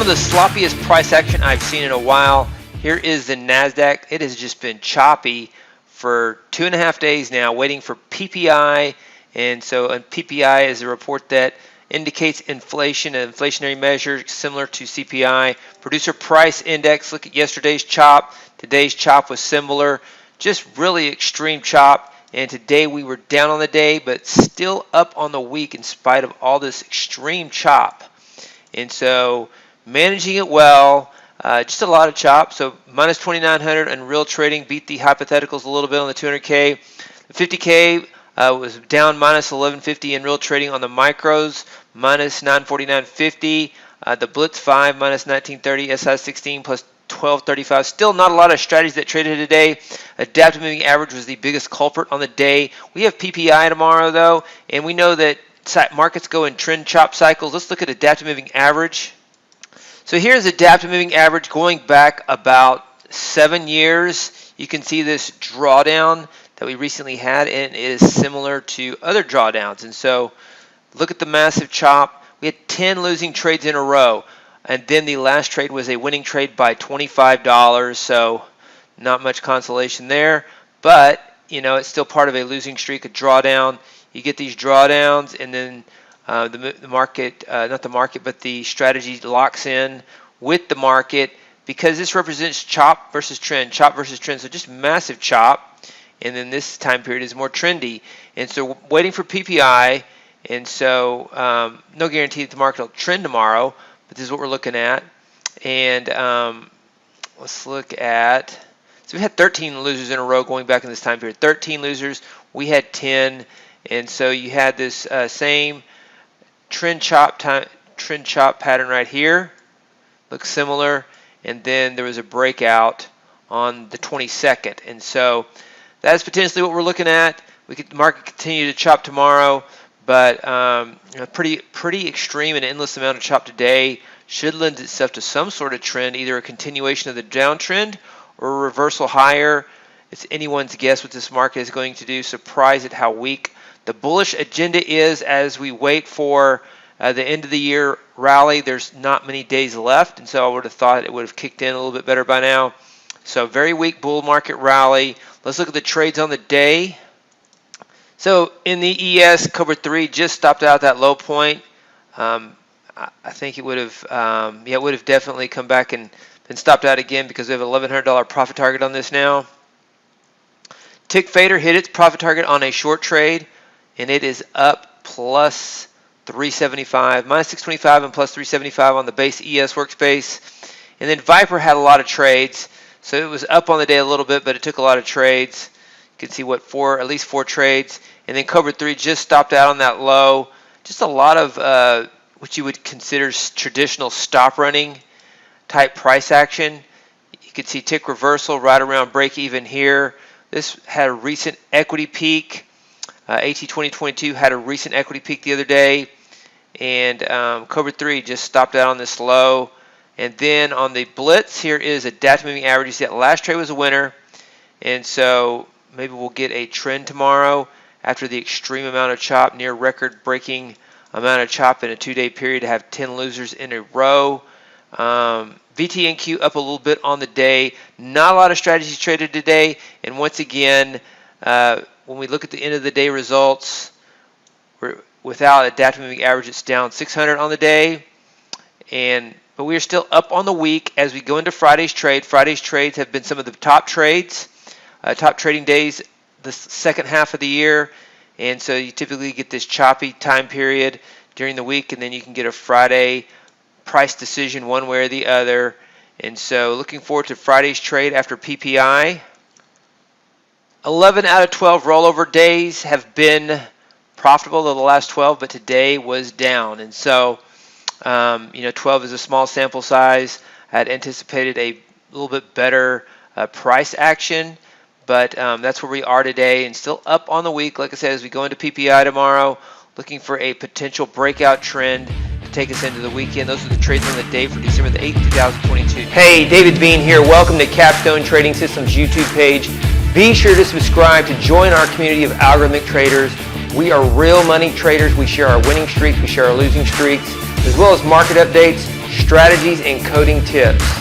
of the sloppiest price action I've seen in a while. Here is the NASDAQ. It has just been choppy for 2.5 days now, waiting for PPI. And so PPI is a report that indicates inflation, an inflationary measure similar to CPI. Producer price index, look at yesterday's chop. Today's chop was similar, just really extreme chop. And today we were down on the day, but still up on the week in spite of all this extreme chop. And so managing it well, just a lot of chop. So minus 2,900 and real trading beat the hypotheticals a little bit on the 200K. The 50K was down minus 1150 in real trading on the micros, minus 949.50. The Blitz 5 minus 1930, SI 16 plus 1235. Still not a lot of strategies that traded today. Adaptive moving average was the biggest culprit on the day. We have PPI tomorrow though, and we know that markets go in trend chop cycles. Let's look at adaptive moving average. So here's adaptive moving average going back about 7 years. You can see this drawdown that we recently had, and it is similar to other drawdowns. And so look at the massive chop. We had 10 losing trades in a row, and then the last trade was a winning trade by $25. So not much consolation there, but you know, it's still part of a losing streak, a drawdown. You get these drawdowns, and then the market, not the market, but the strategy locks in with the market, because this represents chop versus trend, so just massive chop. And then this time period is more trendy, and so waiting for PPI. And so no guarantee that the market will trend tomorrow, but this is what we're looking at. And let's look at, so we had 13 losers in a row going back in this time period. 13 losers, we had 10. And so you had this same trend chop pattern right here, looks similar, and then there was a breakout on the 22nd. And so that's potentially what we're looking at. The market continue to chop tomorrow, but you know, pretty extreme and endless amount of chop today should lend itself to some sort of trend, either a continuation of the downtrend or a reversal higher. It's anyone's guess what this market is going to do. Surprised at how weak the bullish agenda is as we wait for the end of the year rally. There's not many days left, and so I would have thought it would have kicked in a little bit better by now. So very weak bull market rally. Let's look at the trades on the day. So in the ES, Cobra 3 just stopped out that low point. I think it would have, it would have definitely come back and been stopped out again, because we have an $1,100 profit target on this now. Tick Fader hit its profit target on a short trade, and it is up plus 375, minus 625 and plus 375 on the base ES workspace. And then Viper had a lot of trades, so it was up on the day a little bit, but it took a lot of trades. You can see at least four trades. And then Cobra 3 just stopped out on that low. Just a lot of what you would consider traditional stop running type price action. You can see tick reversal right around break even here. This had a recent equity peak. AT 2022 had a recent equity peak the other day, and Cobra 3 just stopped out on this low. And then on the Blitz, here is adaptive moving average. You see that last trade was a winner, and so maybe we'll get a trend tomorrow after the extreme amount of chop, near record breaking amount of chop in a 2-day period, to have 10 losers in a row. VTNQ up a little bit on the day. Not a lot of strategies traded today, and once again, when we look at the end of the day results, without adaptive moving average, it's down 600 on the day, but we are still up on the week as we go into Friday's trade. Friday's trades have been some of the top trades, top trading days the second half of the year, and so you typically get this choppy time period during the week, and then you can get a Friday price decision one way or the other. And so looking forward to Friday's trade after PPI. 11 out of 12 rollover days have been profitable in the last 12, but today was down. And so, 12 is a small sample size. I had anticipated a little bit better price action, but that's where we are today, and still up on the week. Like I said, as we go into PPI tomorrow, looking for a potential breakout trend to take us into the weekend. Those are the trades on the day for December the 8th, 2022. Hey, David Bean here. Welcome to Capstone Trading Systems YouTube page. Be sure to subscribe to join our community of algorithmic traders. We are real money traders. We share our winning streaks, we share our losing streaks, as well as market updates, strategies and coding tips.